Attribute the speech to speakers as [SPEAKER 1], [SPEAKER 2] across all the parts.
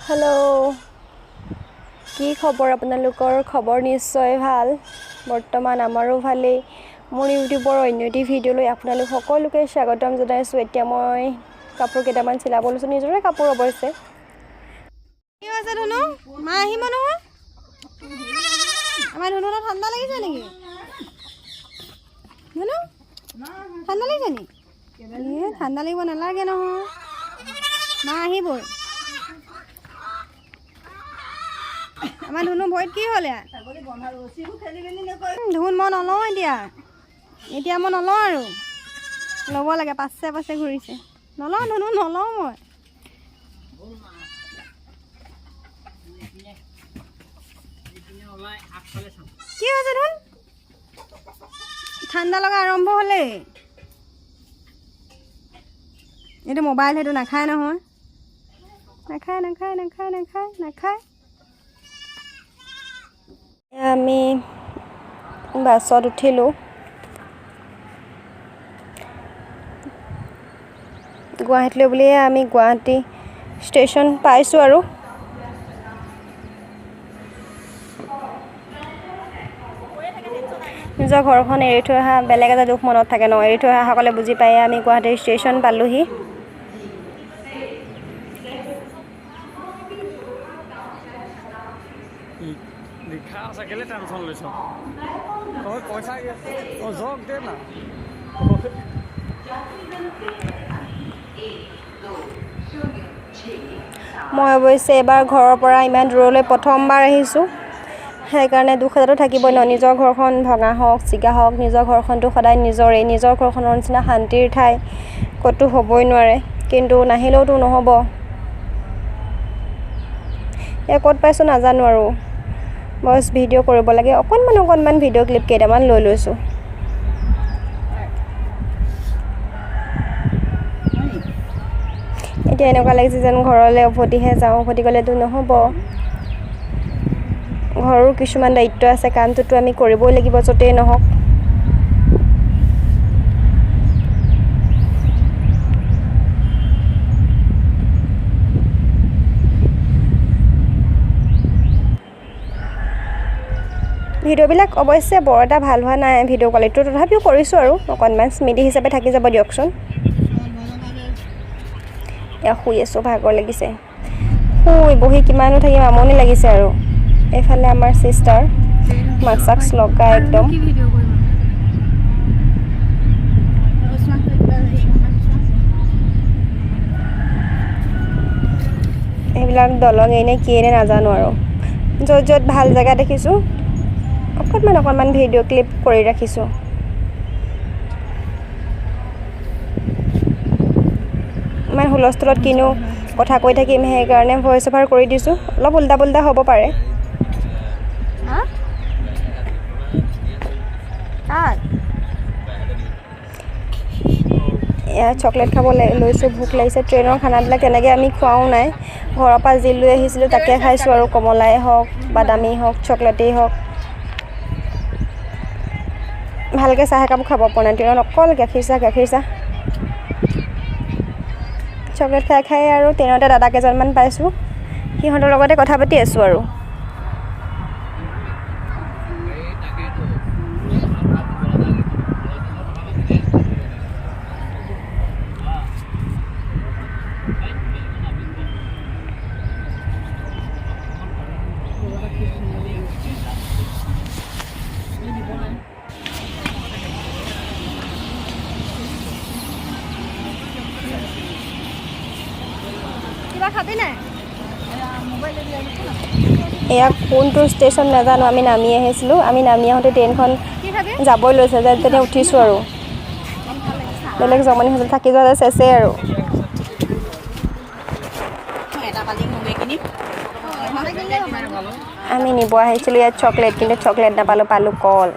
[SPEAKER 1] hello কি খবৰ আপোনালোকৰ খবৰ নিশ্চয় ভাল বৰ্তমান আমাৰো ভালে মোৰ ইউটিউবৰ অন্য এটি ভিডিঅ'লৈ আপোনালোক সকলোকে স্বাগতম জনাইছো এতিয়া মই কাপোৰ কেইটামান চিলাব লৈছো নিজৰে কাপোৰ অৱশ্যে কি হৈছে ধনু মা আহিব নহয় আমাৰ ধনুৰ ঠাণ্ডা লাগিছে নেকি ধনু ঠাণ্ডা লাগিছে নি ঠাণ্ডা লাগিব নালাগে নহয় মা আহিবই আমাৰ ধুনু ভয়ত কি হ'ল ইয়াত ধুন মই নলওঁ এতিয়া মই নলওঁ আৰু ল'ব লাগে পাছে পাছে ঘূৰিছে নলওঁ ধুনু নলওঁ মই কি হৈছে ধুন ঠাণ্ডা লগা আৰম্ভ হ'লে এইটো মোবাইল সেইটো নাখায় নহয় নাখায় আমি বাছত উঠিলোঁ গুৱাহাটীলৈ বুলিয়ে আমি গুৱাহাটী ষ্টেচন পাইছোঁ আৰু নিজৰ ঘৰখন এৰি থৈ অহা বেলেগ এটা দুখ মনত থাকে ন এৰি থৈ অহাসকলে বুজি পায় আমি গুৱাহাটী ষ্টেচন পালোহি
[SPEAKER 2] লিখা আছে কেলে টেনচন লৈছ তই পইচা জক দে না
[SPEAKER 1] মই অৱশ্যে এবাৰ ঘৰৰ পৰা ইমান দূৰলৈ প্ৰথমবাৰ আহিছোঁ সেইকাৰণে দুখ এটাতো থাকিবই ন নিজৰ ঘৰখন ভঙা হওক চিগা হওক নিজৰ ঘৰখনটো সদায় নিজৰে নিজৰ ঘৰখনৰ নিচিনা শান্তিৰ ঠাই ক'তো হ'বই নোৱাৰে কিন্তু নাহিলেওতো নহ'ব এয়া ক'ত পাইছোঁ নাজানো আৰু বছ ভিডিঅ' কৰিব লাগে অকণমান ভিডিঅ' ক্লিপ কেইটামান লৈ লৈছোঁ এতিয়া এনেকুৱা লাগিছে যেন ঘৰলৈ উভতিহে যাওঁ উভতি গ'লেতো নহ'ব ঘৰৰ কিছুমান দায়িত্ব আছে কামটোতো আমি কৰিবই লাগিব য'তেই নহওক ভিডিঅ'বিলাক অৱশ্যে বৰ এটা ভাল হোৱা নাই ভিডিঅ' কোৱালিটিটো তথাপিও কৰিছোঁ আৰু অকণমান স্মৃতি হিচাপে থাকি যাব দিয়কচোন এয়া শুই আছোঁ ভাগৰ লাগিছে শুই বহি কিমানো থাকিম আমনি লাগিছে আৰু এইফালে আমাৰ চিষ্টাৰ মাস্ক লগাই একদম এইবিলাক দলং এনে কি এনে নাজানো আৰু য'ত ভাল জেগা দেখিছোঁ অকণমান ভিডিঅ' ক্লিপ কৰি ৰাখিছোঁ ইমান হুলস্থুলত কিনো কথা কৈ থাকিম সেইকাৰণে ভইচ অভাৰ কৰি দিছোঁ অলপ উল্টা পুল্টা হ'ব পাৰে এয়া চকলেট খাব লৈছোঁ ভোক লাগিছে ট্ৰেইনৰ খানাবিলাক তেনেকৈ আমি খোৱাও নাই ঘৰৰ পৰা যি লৈ আহিছিলোঁ তাকে খাইছোঁ আৰু কমলাই হওক বাদামী হওক চকলেটেই হওক ভালকৈ চাহ একাপ খাব পৰা নাই ট্ৰেইনত অকল গাখীৰ চাহ চকলেট খাই আৰু ট্ৰেইনতে দাদা কেইজনমান পাইছোঁ সিহঁতৰ লগতে কথা পাতি আছোঁ আৰু এয়া কোনটো ষ্টেচন নাজানো আমি নামি আহিছিলোঁ আমি নামি আহোঁতে ট্ৰেইনখন যাবই লৈছে যে তেনে উঠিছোঁ আৰু বেলেগ জমনি হৈছিল থাকি যোৱা চেচেই আৰু আমি নিব আহিছিলোঁ ইয়াত চকলেট কিন্তু চকলেট নাপালোঁ পালোঁ কল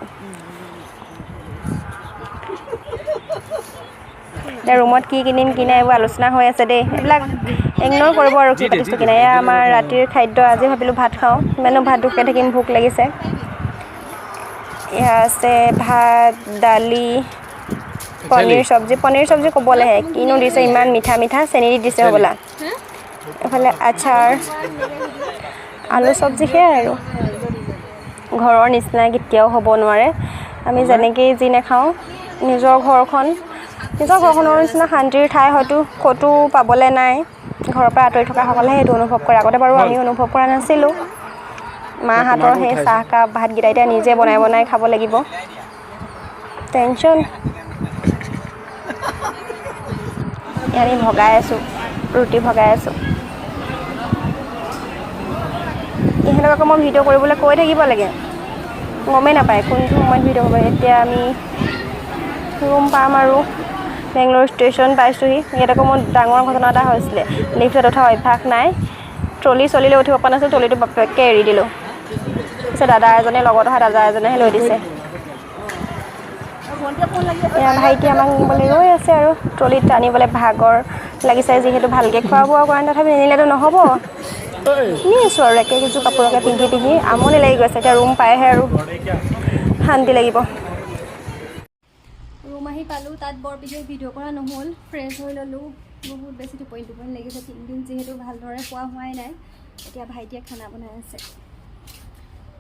[SPEAKER 1] ৰুমত কি কিনিম কি নাই এইবোৰ আলোচনা হৈ আছে দেই এইবিলাক ইগন'ৰ কৰিব আৰু কি পাতিছোঁ কিনা এয়া আমাৰ ৰাতিৰ খাদ্য আজি ভাবিলোঁ ভাত খাওঁ ইমানো ভাত দুখে থাকিম ভোক লাগিছে এয়া আছে ভাত দালি পনীৰ চব্জি ক'বলৈহে কিনো দিছে ইমান মিঠা চেনি দি দিছে হ'বলা এফালে আচাৰ আলু চব্জি সেয়াই আৰু ঘৰৰ নিচিনা কেতিয়াও হ'ব নোৱাৰে আমি যেনেকেই যি নাখাওঁ নিজৰ ঘৰখনৰ নিচিনা শান্তিৰ ঠাই হয়তো ক'তো পাবলৈ নাই ঘৰৰ পৰা আঁতৰি থকা সকলেহে সেইটো অনুভৱ কৰে আগতে বাৰু আমি অনুভৱ কৰা নাছিলোঁ মাহঁতৰ সেই চাহকাপ ভাতকেইটা এতিয়া নিজে বনাই খাব লাগিব টেনশ্যন আমি ভগাই আছোঁ ৰুটি ভগাই আছোঁ ইহঁতক আকৌ মই ভিডিঅ' কৰিবলৈ কৈ থাকিব লাগে গমেই নাপায় কোনটো সময়ত ভিডিঅ' কৰিব এতিয়া আমি ৰুম পাম আৰু বেংগলোৰ ষ্টেচন পাইছোঁহি ইয়াত আকৌ মোৰ ডাঙৰ ঘটনা এটা হৈছিলে লিফ্টত উঠা অভ্যাস নাই ট্ৰলি চলিলৈ উঠিব পৰা নাছিল ট্ৰলিটো বাপেককৈ এৰি দিলোঁ পিছত দাদা এজনে লগত অহা দাদা এজনেহে লৈ দিছে এয়া ভাইটি আমাক নিবলৈ ৰৈ আছে আৰু ট্ৰলিত আনিবলৈ ভাগৰ লাগিছে যিহেতু ভালকৈ খোৱা বোৱা কৰা তথাপি নিনিলেতো নহ'ব নিছোঁ আৰু একেযোৰ কাপোৰকে পিন্ধি আমনি লাগি গৈছে এতিয়া ৰুম পাইহে আৰু শান্তি লাগিব ৰুম আহি পালোঁ তাত বৰ বিশেষ ভিডিঅ' কৰা নহ'ল ফ্ৰেছ হৈ ল'লোঁ বহুত বেছি টোপনি লাগিছে 3 দিন যিহেতু ভালদৰে খোৱা হোৱাই নাই এতিয়া ভাইটিয়ে খানা বনাই আছে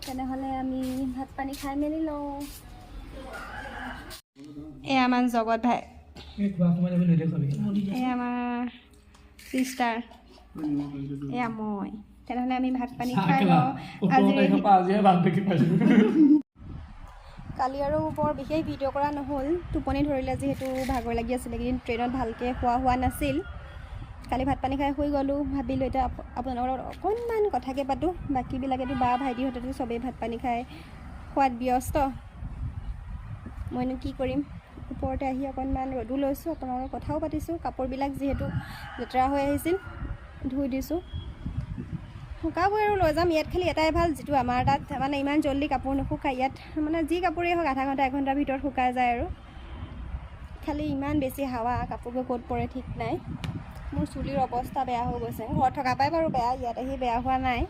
[SPEAKER 1] তেনেহ'লে আমি ভাত পানী খাই মেলি লওঁ এয়া আমাৰ জগত ভাই এয়া আমাৰ চিষ্টাৰ এয়া মই তেনেহ'লে আমি ভাত পানী খাই লওঁ কালি আৰু বৰ বিশেষ ভিডিঅ' কৰা নহ'ল টোপনি ধৰিলে যিহেতু ভাগৰ লাগি আছিলে এইকেইদিন ট্ৰেইনত ভালকৈ খোৱা হোৱা নাছিল কালি ভাত পানী খাই শুই গ'লোঁ ভাবিলোঁ এতিয়া আপোনালোকৰ লগত অকণমান কথাকে পাতোঁ বাকীবিলাকেতো বা ভাইটিহঁতেতো চবেই ভাত পানী খাই খোৱাত ব্যস্ত মইনো কি কৰিম ওপৰতে আহি অকণমান ৰ'দো লৈছোঁ আপোনালোকৰ কথাও পাতিছোঁ কাপোৰবিলাক যিহেতু লেতেৰা হৈ আহিছিল ধুই দিছোঁ শুকাবই আৰু লৈ যাম ইয়াত খালি এটাই ভাল যিটো আমাৰ তাত মানে ইমান জল্দি কাপোৰ নুশুকায় ইয়াত মানে যি কাপোৰেই হওক আধা ঘণ্টা 1 ঘণ্টাৰ ভিতৰত শুকাই যায় আৰু খালি ইমান বেছি হাৱা কাপোৰবোৰ ক'ত পৰে ঠিক নাই মোৰ চুলিৰ অৱস্থা বেয়া হৈ গৈছে ঘৰত থকা পাই বাৰু বেয়া ইয়াত আহি বেয়া হোৱা নাই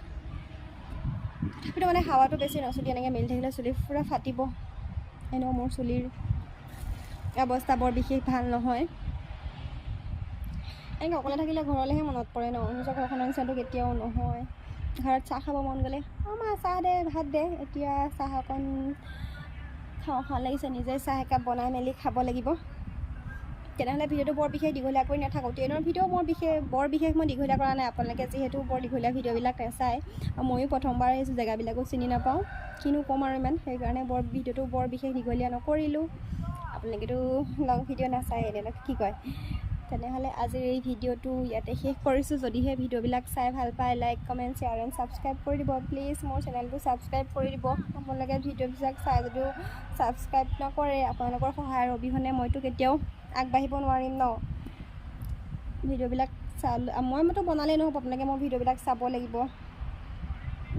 [SPEAKER 1] তথাপিতো মানে হাৱাটো বেছি নচুলি এনেকৈ মেলি থাকিলে চুলি পূৰা ফাটিব এনেও মোৰ চুলিৰ অৱস্থা বৰ বিশেষ ভাল নহয় এনেকৈ অকলে থাকিলে ঘৰলৈহে মনত পৰে ন নিজৰ ঘৰখনৰ নিচিনাটো কেতিয়াও নহয় ঘৰত চাহ খাব মন গ'লে মা চাহ দে ভাত দে এতিয়া চাহ অকণ খাওঁ লাগিছে নিজে চাহ একাপ বনাই মেলি খাব লাগিব তেনেহ'লে ভিডিঅ'টো বৰ বিশেষ দীঘলীয়া কৰি নাথাকোঁ ট্ৰেইনৰ ভিডিঅ' বৰ বিশেষ মই দীঘলীয়া কৰা নাই আপোনালোকে যিহেতু বৰ দীঘলীয়া ভিডিঅ'বিলাক নাচায় ময়ো প্ৰথমবাৰ আহিছোঁ জেগাবিলাকো চিনি নাপাওঁ কিনো ক'ম আৰু ইমান সেইকাৰণে ভিডিঅ'টো বৰ বিশেষ দীঘলীয়া নকৰিলোঁ আপোনালোকেতো লং ভিডিঅ' নাচায় এনেকৈ কি কয় তেনেহ'লে আজিৰ এই ভিডিঅ'টো ইয়াতে শেষ কৰিছোঁ যদিহে ভিডিঅ'বিলাক চাই ভাল পায় like comment share and subscribe কৰি দিব প্লিজ মোৰ চেনেলটো ছাবস্ক্ৰাইব কৰি দিব আপোনালোকে ভিডিঅ'বিলাক চাই যদিও ছাবস্ক্ৰাইব নকৰে আপোনালোকৰ সহায়ৰ অবিহনে মইতো কেতিয়াও আগবাঢ়িব নোৱাৰিম ন ভিডিঅ'বিলাক মইতো বনালেই নহ'ব আপোনালোকে মোৰ ভিডিঅ'বিলাক চাব লাগিব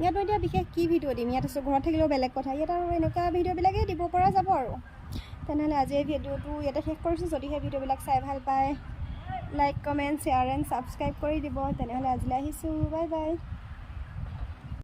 [SPEAKER 1] ইয়াতো এতিয়া বিশেষ কি ভিডিঅ' দিম ইয়াত আছোঁ ঘৰত থাকিলেও বেলেগ কথা ইয়াত আৰু এনেকুৱা ভিডিঅ'বিলাকেই দিব পৰা যাব আৰু তেনেহ'লে আজি এই ভিডিঅ'টো ইয়াতে শেষ কৰিছোঁ যদিহে ভিডিঅ'বিলাক চাই ভাল পায় like comment share and subscribe কৰি দিব তেনেহ'লে আজিলৈ আহিছোঁ বাই বাই